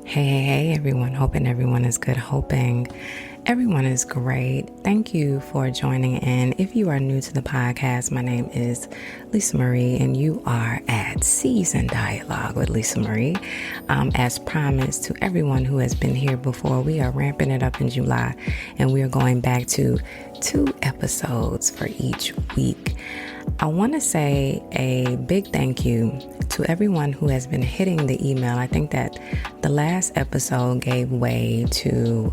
Hey, everyone. Hoping everyone is good. Hoping everyone is great. Thank you for joining in. If you are new to the podcast, my name is Lisa Marie, and you are at Season Dialogue with Lisa Marie. As promised to everyone who has been here before, we are ramping it up in July, and we are going back to 2 episodes for each week. I want to say a big thank you to everyone who has been hitting the email. I think that the last episode gave way to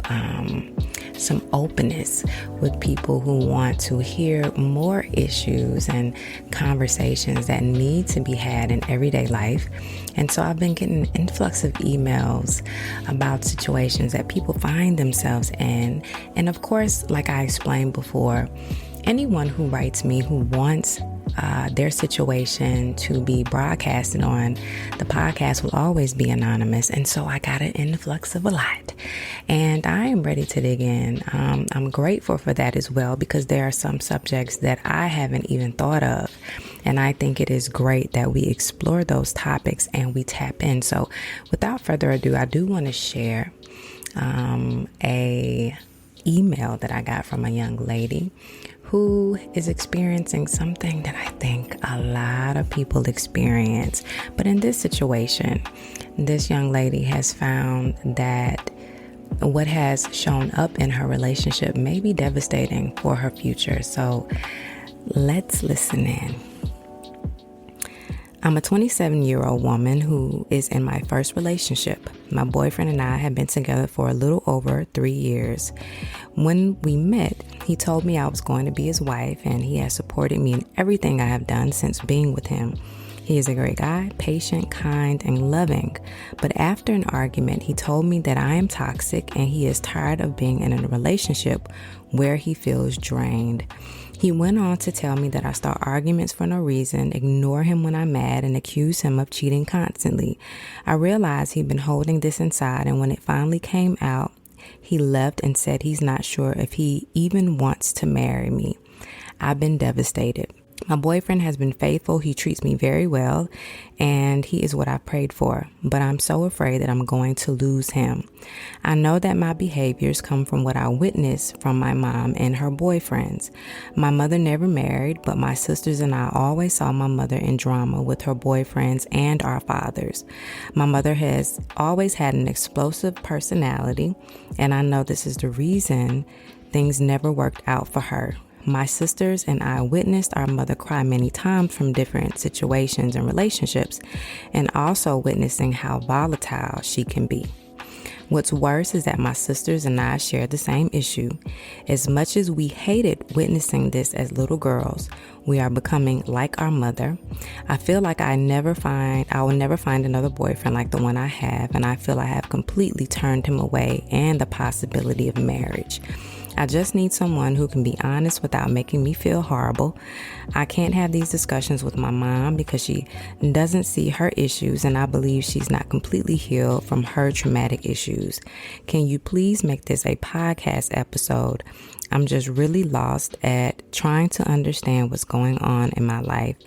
some openness with people who want to hear more issues and conversations that need to be had in everyday life. And so I've been getting an influx of emails about situations that people find themselves in. And of course, like I explained before, anyone who writes me who wants their situation to be broadcasted on the podcast will always be anonymous. And so I got an influx of a lot, and I am ready to dig in. I'm grateful for that as well, because there are some subjects that I haven't even thought of. And I think it is great that we explore those topics and we tap in. So without further ado, I do want to share a email that I got from a young lady who is experiencing something that I think a lot of people experience. But in this situation, this young lady has found that what has shown up in her relationship may be devastating for her future. So let's listen in. I'm a 27-year-old woman who is in my first relationship. My boyfriend and I have been together for a little over 3 years. When we met, he told me I was going to be his wife, and he has supported me in everything I have done since being with him. He is a great guy, patient, kind, and loving. But after an argument, he told me that I am toxic and he is tired of being in a relationship where he feels drained. He went on to tell me that I start arguments for no reason, ignore him when I'm mad, and accuse him of cheating constantly. I realized he'd been holding this inside, and when it finally came out, he left and said he's not sure if he even wants to marry me. I've been devastated. My boyfriend has been faithful. He treats me very well, and he is what I prayed for. But I'm so afraid that I'm going to lose him. I know that my behaviors come from what I witnessed from my mom and her boyfriends. My mother never married, but my sisters and I always saw my mother in drama with her boyfriends and our fathers. My mother has always had an explosive personality, and I know this is the reason things never worked out for her. My sisters and I witnessed our mother cry many times from different situations and relationships, and also witnessing how volatile she can be. What's worse is that my sisters and I share the same issue. As much as we hated witnessing this as little girls, we are becoming like our mother. I feel like I will never find another boyfriend like the one I have, and I feel I have completely turned him away and the possibility of marriage. I just need someone who can be honest without making me feel horrible. I can't have these discussions with my mom because she doesn't see her issues, and I believe she's not completely healed from her traumatic issues. Can you please make this a podcast episode? I'm just really lost at trying to understand what's going on in my life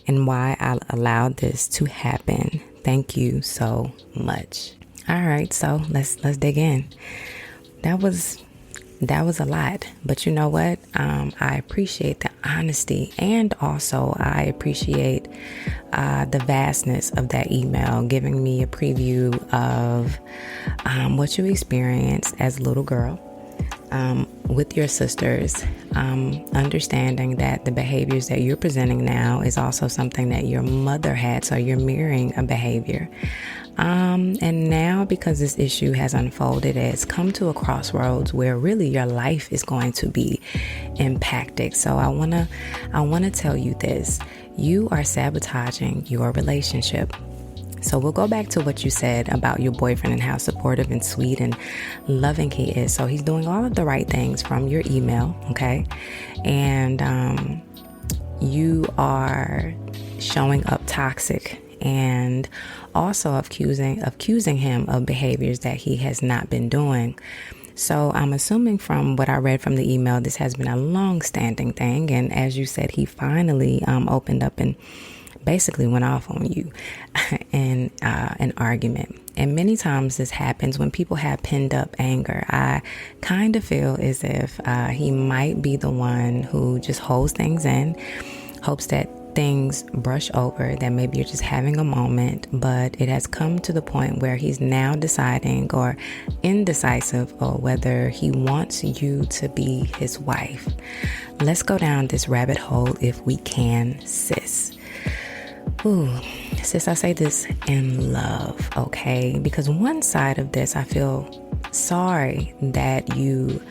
and why I allowed this to happen. Thank you so much. All right, so let's dig in. That was a lot, but you know what? I appreciate the honesty, and also I appreciate the vastness of that email, giving me a preview of what you experienced as a little girl with your sisters, understanding that the behaviors that you're presenting now is also something that your mother had, so you're mirroring a behavior. And now, because this issue has unfolded, it's come to a crossroads where really your life is going to be impacted. So I want to tell you this: you are sabotaging your relationship. So we'll go back to what you said about your boyfriend and how supportive and sweet and loving he is. So he's doing all of the right things from your email, okay? And you are showing up toxic and also accusing him of behaviors that he has not been doing. So I'm assuming from what I read from the email, this has been a long-standing thing. And as you said, he finally opened up and basically went off on you in an argument. And many times this happens when people have pinned up anger. I kind of feel as if he might be the one who just holds things in, hopes that things brush over, that maybe you're just having a moment, but it has come to the point where he's now deciding or indecisive or whether he wants you to be his wife. Let's go down this rabbit hole if we can, sis. Ooh, sis, I say this in love, okay? Because one side of this, I feel sorry that you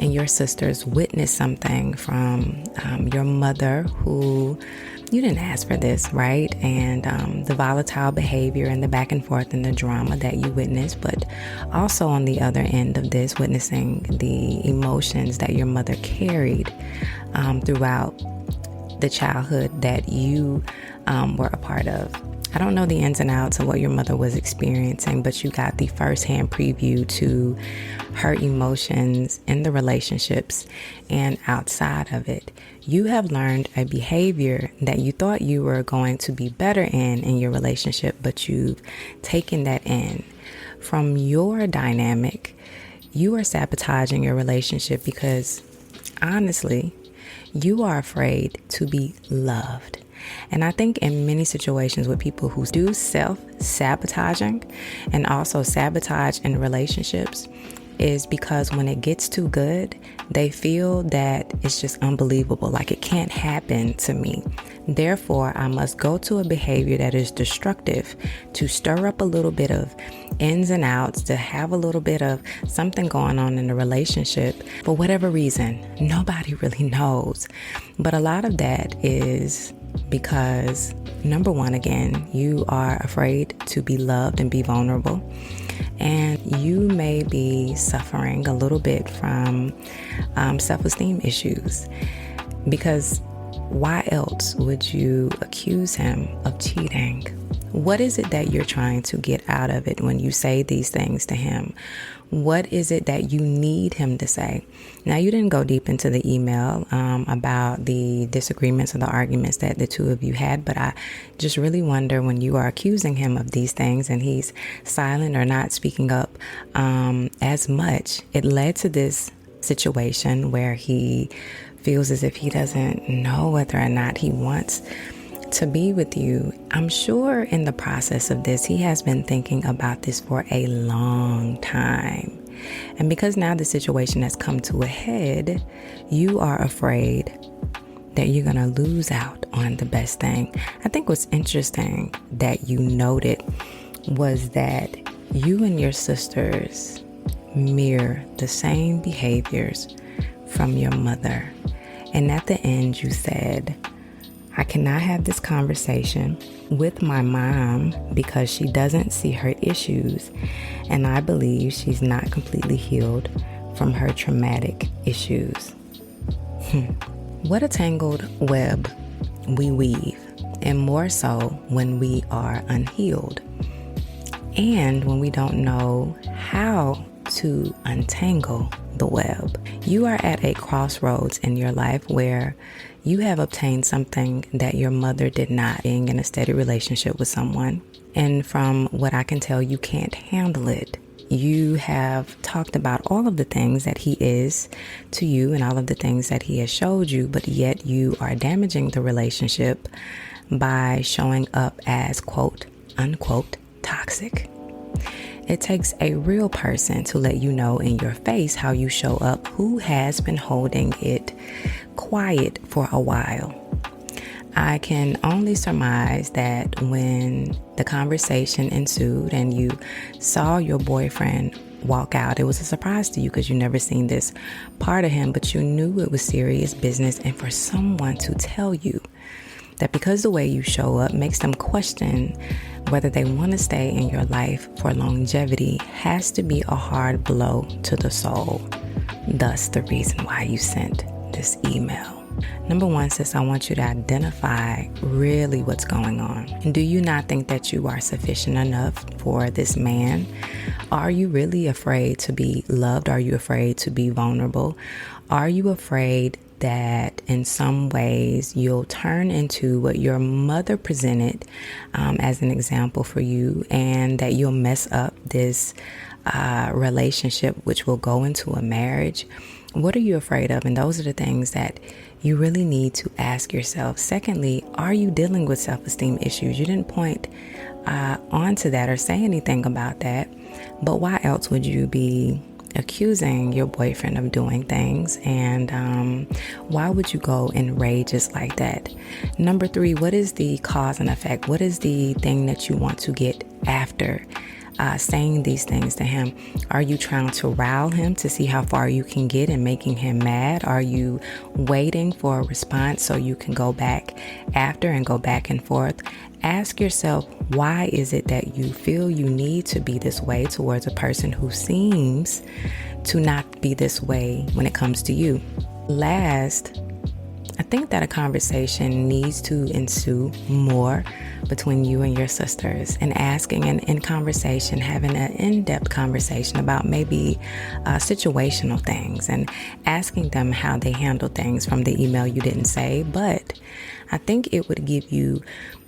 and your sisters witnessed something from your mother, who you didn't ask for this, right? And the volatile behavior and the back and forth and the drama that you witnessed, but also on the other end of this, witnessing the emotions that your mother carried throughout the childhood that you were a part of. I don't know the ins and outs of what your mother was experiencing, but you got the firsthand preview to her emotions in the relationships and outside of it. You have learned a behavior that you thought you were going to be better in your relationship, but you've taken that in. From your dynamic, you are sabotaging your relationship because, honestly, you are afraid to be loved. And I think in many situations with people who do self-sabotaging and also sabotage in relationships is because when it gets too good, they feel that it's just unbelievable, like it can't happen to me. Therefore, I must go to a behavior that is destructive to stir up a little bit of ins and outs, to have a little bit of something going on in the relationship. For whatever reason, nobody really knows. But a lot of that is because, number one, again, you are afraid to be loved and be vulnerable. And you may be suffering a little bit from self-esteem issues, because why else would you accuse him of cheating? What is it that you're trying to get out of it when you say these things to him? What is it that you need him to say? Now, you didn't go deep into the email about the disagreements or the arguments that the two of you had, but I just really wonder, when you are accusing him of these things and he's silent or not speaking up as much, it led to this situation where he feels as if he doesn't know whether or not he wants to be with you. I'm sure in the process of this, he has been thinking about this for a long time. And because now the situation has come to a head, you are afraid that you're going to lose out on the best thing. I think what's interesting that you noted was that you and your sisters mirror the same behaviors from your mother. And at the end, you said, I cannot have this conversation with my mom because she doesn't see her issues, and I believe she's not completely healed from her traumatic issues. What a tangled web we weave, and more so when we are unhealed and when we don't know how to untangle the web. You are at a crossroads in your life where you have obtained something that your mother did not, being in a steady relationship with someone. And from what I can tell, you can't handle it. You have talked about all of the things that he is to you and all of the things that he has showed you, but yet you are damaging the relationship by showing up as, quote, unquote, toxic. It takes a real person to let you know in your face how you show up, who has been holding it quiet for a while. I can only surmise that when the conversation ensued and you saw your boyfriend walk out, it was a surprise to you because you never seen this part of him, but you knew it was serious business. And for someone to tell you that because the way you show up makes them question whether they want to stay in your life for longevity has to be a hard blow to the soul. Thus, the reason why you sent this email. Number one, sis, I want you to identify really what's going on. Do you not think that you are sufficient enough for this man? Are you really afraid to be loved? Are you afraid to be vulnerable? Are you afraid that in some ways you'll turn into what your mother presented as an example for you, and that you'll mess up this relationship, which will go into a marriage? What are you afraid of? And those are the things that you really need to ask yourself. Secondly, are you dealing with self-esteem issues? You didn't point onto that or say anything about that, but why else would you be accusing your boyfriend of doing things? And why would you go in rages like that? Number 3, what is the cause and effect? What is the thing that you want to get after saying these things to him? Are you trying to rile him to see how far you can get and making him mad? Are you waiting for a response so you can go back after and go back and forth? Ask yourself, why is it that you feel you need to be this way towards a person who seems to not be this way when it comes to you? Last, I think that a conversation needs to ensue more between you and your sisters, and asking and in conversation, having an in-depth conversation about maybe situational things, and asking them how they handle things from the email you didn't say. But I think it would give you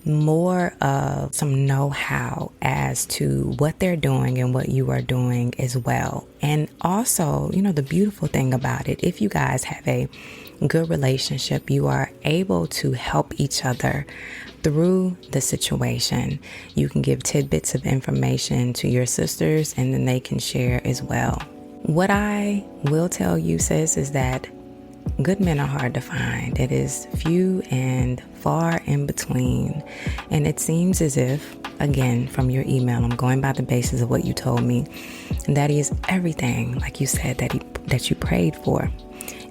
more of some know-how as to what they're doing and what you are doing as well. And also, the beautiful thing about it, if you guys have a good relationship, you are able to help each other through the situation. You can give tidbits of information to your sisters, and then they can share as well. What I will tell you, sis, is that good men are hard to find. It is few and far in between. And it seems as if, again, from your email, I'm going by the basis of what you told me, and that is everything, like you said, that you prayed for.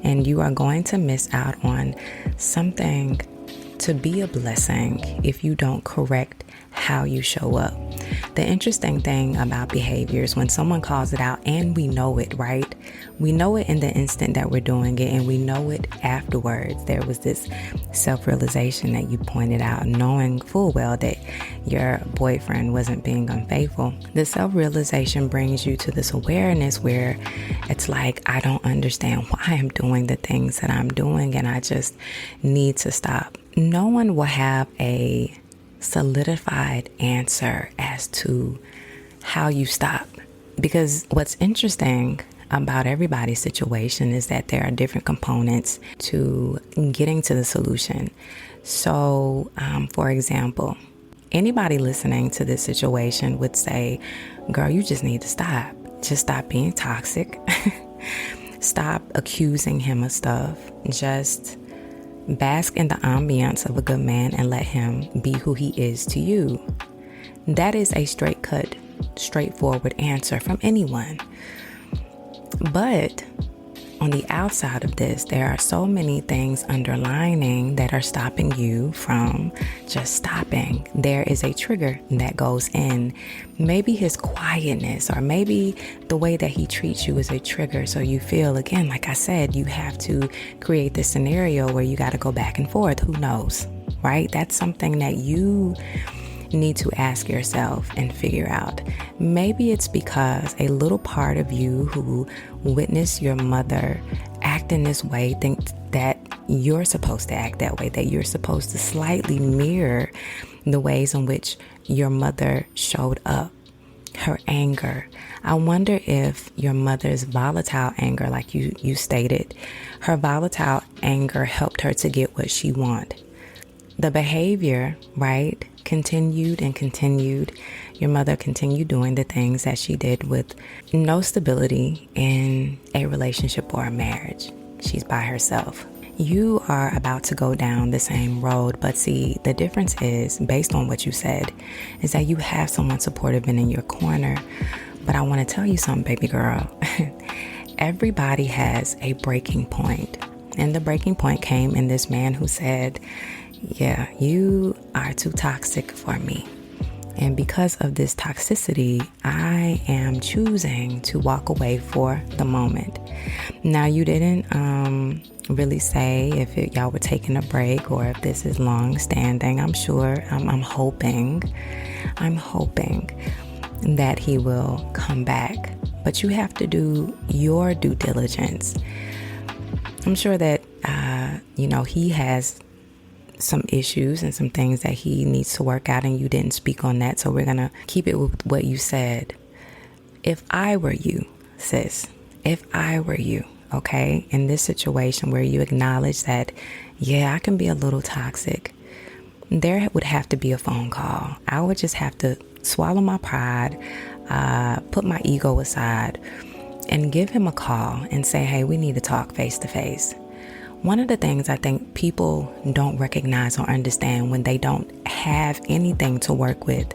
And you are going to miss out on something to be a blessing if you don't correct how you show up. The interesting thing about behaviors, when someone calls it out and we know it, right? We know it in the instant that we're doing it, and we know it afterwards. There was this self-realization that you pointed out, knowing full well that your boyfriend wasn't being unfaithful. The self-realization brings you to this awareness where it's like, I don't understand why I'm doing the things that I'm doing, and I just need to stop. No one will have a solidified answer as to how you stop, because what's interesting about everybody's situation is that there are different components to getting to the solution. So, for example, anybody listening to this situation would say, girl, you just need to stop. Just stop being toxic. Stop accusing him of stuff. Just bask in the ambiance of a good man and let him be who he is to you. That is a straightforward answer from anyone. But on the outside of this, there are so many things underlining that are stopping you from just stopping. There is a trigger that goes in. Maybe his quietness, or maybe the way that he treats you is a trigger. So you feel, again, like I said, you have to create this scenario where you got to go back and forth. Who knows, right? That's something that you need to ask yourself and figure out. Maybe it's because a little part of you who witnessed your mother act in this way thinks that you're supposed to act that way, that you're supposed to slightly mirror the ways in which your mother showed up, her anger. I wonder if your mother's volatile anger, like you stated, her volatile anger helped her to get what she wanted. The behavior, right, continued and continued. Your mother continued doing the things that she did with no stability in a relationship or a marriage. She's by herself. You are about to go down the same road, but see, the difference is, based on what you said, is that you have someone supportive and in your corner. But I want to tell you something, baby girl. Everybody has a breaking point. And the breaking point came in this man who said, yeah, you are too toxic for me. And because of this toxicity, I am choosing to walk away for the moment. Now, you didn't really say if y'all were taking a break or if this is long standing. I'm sure, I'm hoping that he will come back. But you have to do your due diligence. I'm sure that he has some issues and some things that he needs to work out, and you didn't speak on that. So we're going to keep it with what you said. If I were you, sis, if I were you, okay, in this situation where you acknowledge that, yeah, I can be a little toxic, there would have to be a phone call. I would just have to swallow my pride, put my ego aside, and give him a call and say, hey, we need to talk face to face. One of the things I think people don't recognize or understand when they don't have anything to work with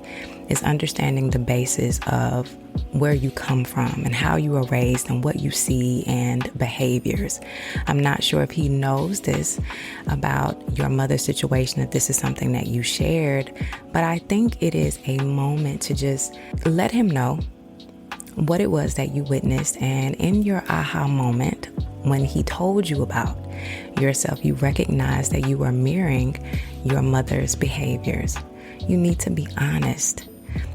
is understanding the basis of where you come from and how you were raised and what you see and behaviors. I'm not sure if he knows this about your mother's situation, if this is something that you shared, but I think it is a moment to just let him know what it was that you witnessed. And in your aha moment, when he told you about yourself, you recognize that you are mirroring your mother's behaviors. You need to be honest.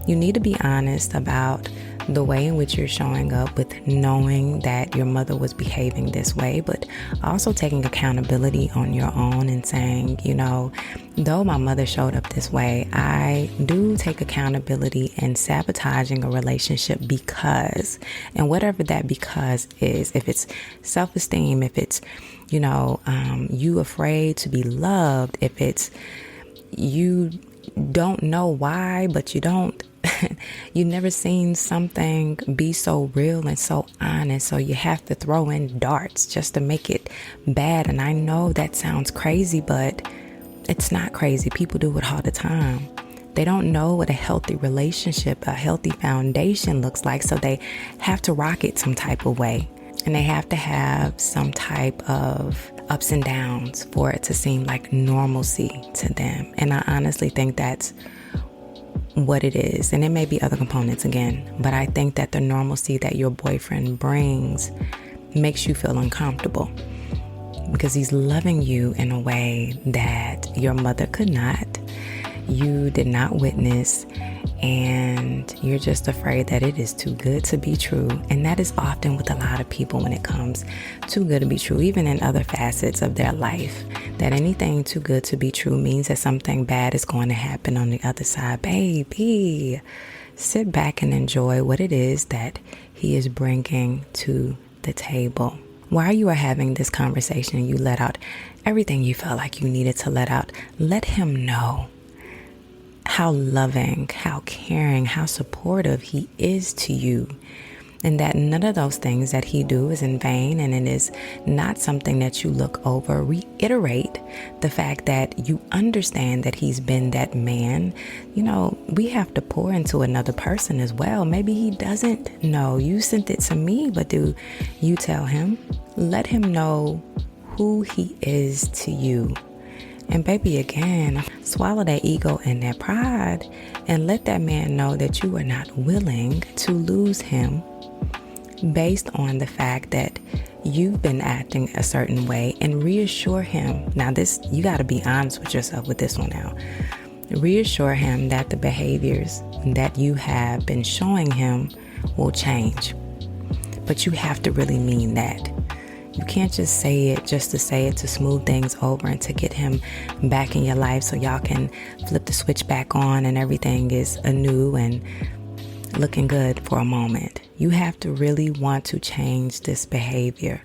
You need to be honest about the way in which you're showing up, with knowing that your mother was behaving this way, but also taking accountability on your own and saying, though my mother showed up this way, I do take accountability in sabotaging a relationship because, and whatever that because is, if it's self-esteem, if it's, you afraid to be loved, if it's you don't know why, but you never seen something be so real and so honest, so you have to throw in darts just to make it bad. And I know that sounds crazy, but it's not crazy. People do it all the time. They don't know what a healthy relationship, a healthy foundation looks like, so they have to rock it some type of way. And they have to have some type of ups and downs for it to seem like normalcy to them. And I honestly think that's what it is. And it may be other components again, but I think that the normalcy that your boyfriend brings makes you feel uncomfortable because he's loving you in a way that your mother could not. You did not witness, and you're just afraid that it is too good to be true. And that is often with a lot of people when it comes too good to be true, even in other facets of their life, that anything too good to be true means that something bad is going to happen on the other side. Baby, sit back and enjoy what it is that he is bringing to the table. While you are having this conversation, you let out everything you felt like you needed to let out. Let him know how loving, how caring, how supportive he is to you, and that none of those things that he do is in vain, and it is not something that you look over. Reiterate the fact that you understand that he's been that man. We have to pour into another person as well. Maybe he doesn't know. You sent it to me, but do you tell him? Let him know who he is to you. And baby, again, swallow that ego and that pride and let that man know that you are not willing to lose him based on the fact that you've been acting a certain way, and reassure him. Now this, you got to be honest with yourself with this one now. Reassure him that the behaviors that you have been showing him will change. But you have to really mean that. You can't just say it just to say it, to smooth things over and to get him back in your life so y'all can flip the switch back on and everything is anew and looking good for a moment. You have to really want to change this behavior.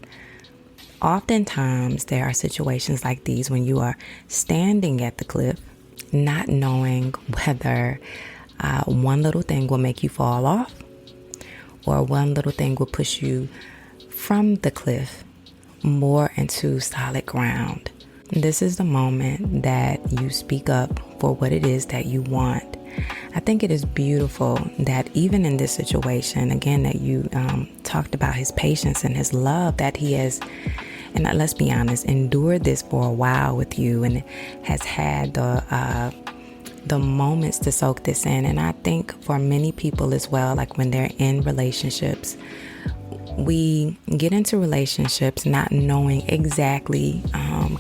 Oftentimes, there are situations like these when you are standing at the cliff, not knowing whether one little thing will make you fall off or one little thing will push you from the cliff more into solid ground. This is the moment that you speak up for what it is that you want. I think it is beautiful that even in this situation, again, that you talked about his patience and his love that he has, and let's be honest, endured this for a while with you and has had the moments to soak this in. And I think for many people as well, like when they're in relationships, we get into relationships not knowing exactly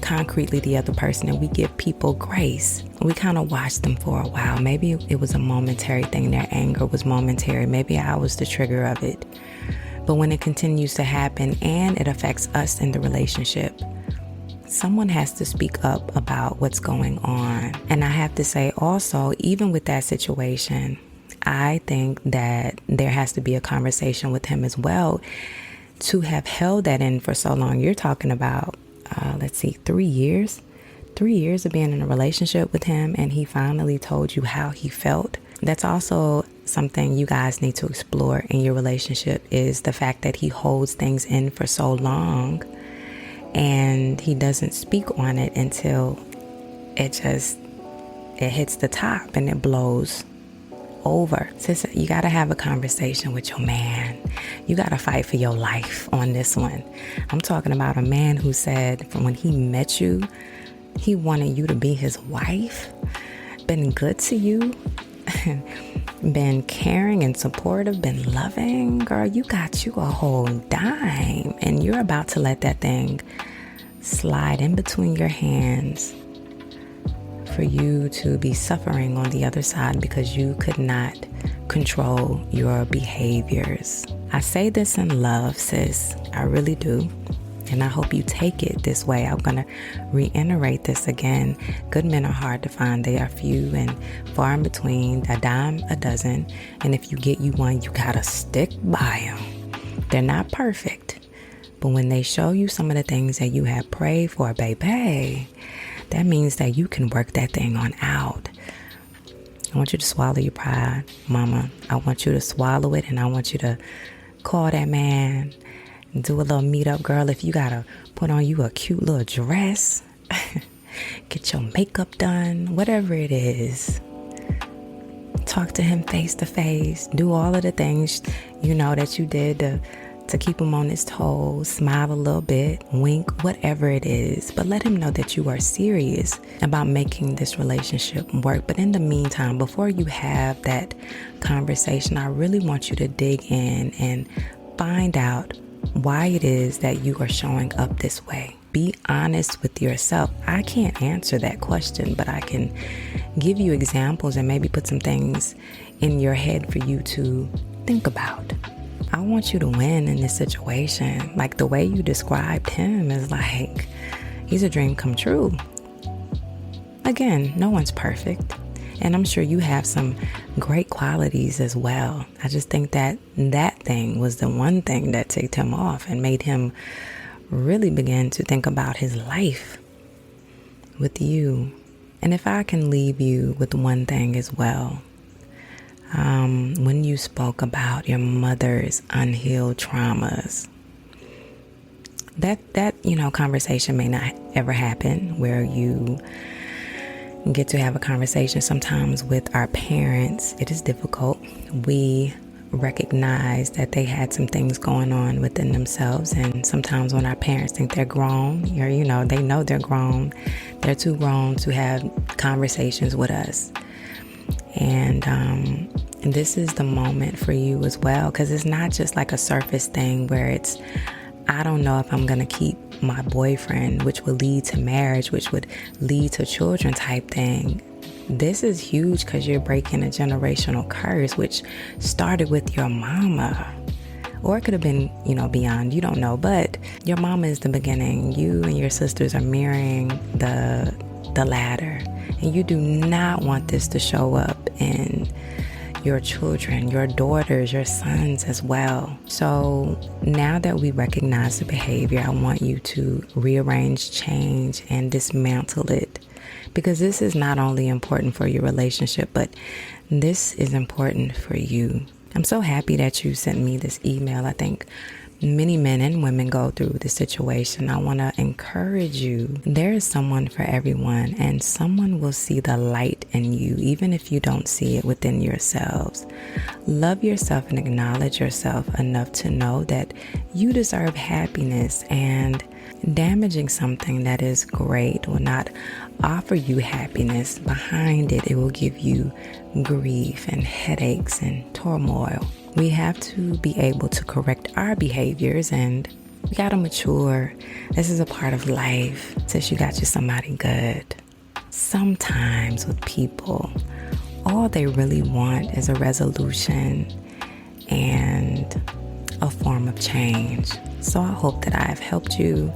concretely the other person, and we give people grace. We kind of watch them for a while. Maybe it was a momentary thing. Their anger was momentary. Maybe I was the trigger of it. But when it continues to happen and it affects us in the relationship, someone has to speak up about what's going on. And I have to say also, even with that situation, I think that there has to be a conversation with him as well. To have held that in for so long, you're talking about, 3 years. 3 years of being in a relationship with him, and he finally told you how he felt. That's also something you guys need to explore in your relationship, is the fact that he holds things in for so long and he doesn't speak on it until it hits the top and it blows over. Sis, you got to have a conversation with your man. You got to fight for your life on this one. I'm talking about a man who said from when he met you, he wanted you to be his wife, been good to you, been caring and supportive, been loving. Girl, you got you a whole dime, and you're about to let that thing slide in between your hands for you to be suffering on the other side because you could not control your behaviors. I say this in love, sis. I really do. And I hope you take it this way. I'm going to reiterate this again. Good men are hard to find. They are few and far in between, a dime a dozen. And if you get you one, you got to stick by them. They're not perfect. But when they show you some of the things that you have prayed for, baby, that means that you can work that thing on out. I want you to swallow your pride, mama. I want you to swallow it, and I want you to call that man. Do a little meetup, girl. If you gotta put on you a cute little dress, get your makeup done, whatever it is. Talk to him face to face. Do all of the things that you did to keep him on his toes. Smile a little bit, wink, whatever it is. But let him know that you are serious about making this relationship work. But in the meantime, before you have that conversation, I really want you to dig in and find out why it is that you are showing up this way. Be honest with yourself. I can't answer that question, but I can give you examples and maybe put some things in your head for you to think about. I want you to win in this situation. Like the way you described him is like, he's a dream come true. Again, no one's perfect. And I'm sure you have some great qualities as well. I just think that thing was the one thing that ticked him off and made him really begin to think about his life with you. And if I can leave you with one thing as well, when you spoke about your mother's unhealed traumas, that conversation may not ever happen where you get to have a conversation. Sometimes with our parents, it is difficult. We recognize that they had some things going on within themselves, and sometimes when our parents think they're grown, or they know they're grown, they're too grown to have conversations with us. And this is the moment for you as well, because it's not just like a surface thing where it's, I don't know if I'm going to keep my boyfriend, which would lead to marriage, which would lead to children type thing. This is huge because you're breaking a generational curse, which started with your mama. Or it could have been, beyond, you don't know. But your mama is the beginning. You and your sisters are mirroring the ladder. And you do not want this to show up in your children, your daughters, your sons as well. So now that we recognize the behavior, I want you to rearrange, change, and dismantle it. Because this is not only important for your relationship, but this is important for you. I'm so happy that you sent me this email. I think many men and women go through this situation. I want to encourage you. There is someone for everyone, and someone will see the light in you, even if you don't see it within yourselves. Love yourself and acknowledge yourself enough to know that you deserve happiness, and damaging something that is great will not offer you happiness. Behind it, it will give you grief and headaches and turmoil. We have to be able to correct our behaviors, and we gotta mature. This is a part of life. Since you got you somebody good. Sometimes with people, all they really want is a resolution and a form of change. So I hope that I've helped you.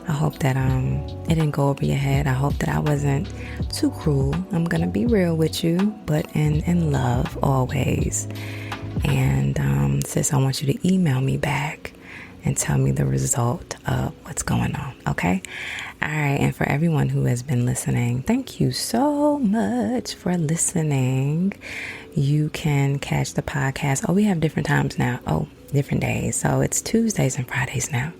I hope that it didn't go over your head. I hope that I wasn't too cruel. I'm going to be real with you, but in love always. And sis, I want you to email me back and tell me the result of what's going on, okay? All right, and for everyone who has been listening, thank you so much for listening. You can catch the podcast. We have different times now. Different days. So it's Tuesdays and Fridays now.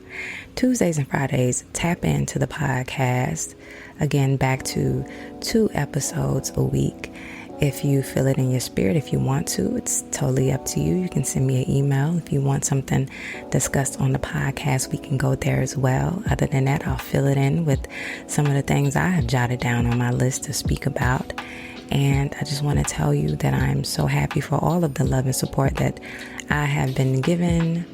Tuesdays and Fridays, tap into the podcast. Again, back to 2 episodes a week. If you feel it in your spirit, if you want to, it's totally up to you. You can send me an email. If you want something discussed on the podcast, we can go there as well. Other than that, I'll fill it in with some of the things I have jotted down on my list to speak about. And I just want to tell you that I'm so happy for all of the love and support that I have been given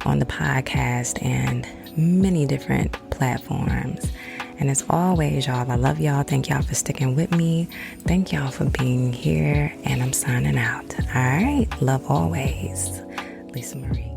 on the podcast and many different platforms. And as always, y'all, I love y'all. Thank y'all for sticking with me. Thank y'all for being here. And I'm signing out. All right. Love always. Lisa Marie.